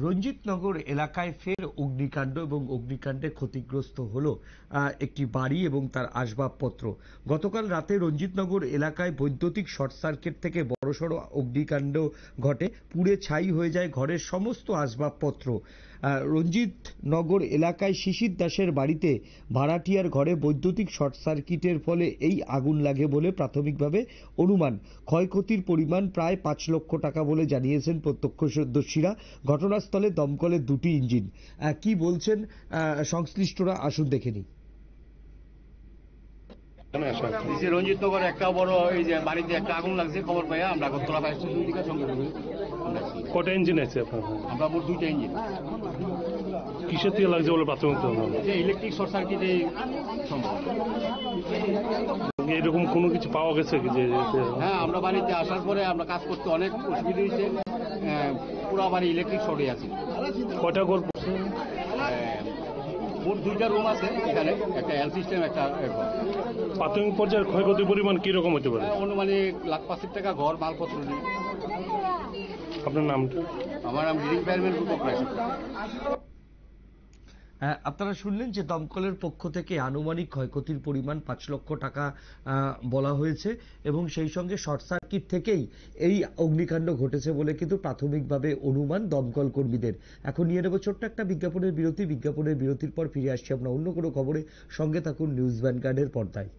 রঞ্জিতনগর এলাকায় ফের অগ্নিকাণ্ড এবং অগ্নিকাণ্ডে ক্ষতিগ্রস্ত হলো একটি বাড়ি এবং তার আসবাবপত্র। গতকাল রাতে রঞ্জিতনগর এলাকায় বৈদ্যুতিক শর্ট সার্কিট থেকে বড়সড় অগ্নিকাণ্ড ঘটে, পুড়ে ছাই হয়ে যায় ঘরের সমস্ত আসবাবপত্র। রঞ্জিতনগর এলাকায় শিশির দাসের বাড়িতে ভাড়াটিয়ার ঘরে বৈদ্যুতিক শর্ট সার্কিটের ফলে এই আগুন লাগে বলে প্রাথমিকভাবে অনুমান। ক্ষয়ক্ষতির পরিমাণ প্রায় 5 লক্ষ টাকা বলে জানিয়েছেন প্রত্যক্ষদর্শীরা। ঘটনাস্থলে দমকলের 2টি ইঞ্জিন। কি বলছেন সংশ্লিষ্টরা, আসুন দেখে নিই। রঞ্জিতনগর একটা বড় এই যে বাড়িতে একটা আগুন লাগছে, খবর পাই আমরা আগরতলা ফায়ার স্টেশন থেকে সঙ্গে কটা ইঞ্জিন আছে আপনার? আমরা মোট 2টা ইঞ্জিন। কিসের থেকে লাগছে বলে প্রাথমিক ইলেকট্রিক শর্ট সার্কিটে সম্ভব। এরকম কোনো কিছু পাওয়া গেছে কি? যে হ্যাঁ, আমরা বাড়িতে আসার পরে আমরা কাজ করতে অনেক অসুবিধা হয়েছে। পুরো বাড়ি ইলেকট্রিক শর্টে আছে। কয়টা ঘর? মোট 2টা রুম আছে এখানে, একটা এল সিস্টেম, একটা ঘর। প্রাথমিক পর্যায়ের ক্ষয়ক্ষতির পরিমাণ কিরকম হতে পারে? অনুমানিক লাখ 5 টাকা ঘর, মালপত্র নেই। আপনার নামটা? আমার নাম লিডিং ফায়ারম্যান গ্রুপ অপারেশন। আপনারা শুনলেন যে দমকলের পক্ষ থেকে আনুমানিক ক্ষয়ক্ষতির পরিমাণ 5 লক্ষ টাকা বলা হয়েছে এবং সেই সঙ্গে শর্ট সার্কিট থেকেই এই অগ্নিকাণ্ড ঘটেছে বলে কিন্তু প্রাথমিকভাবে অনুমান দমকল কর্মীদের। এখন নিয়ে নেব ছোট্ট একটা বিজ্ঞাপনের বিরতির পর ফিরে আসছি আমরা অন্য কোনো খবরে। সঙ্গে থাকুন নিউজ ভ্যানগার্ডের পর্দায়।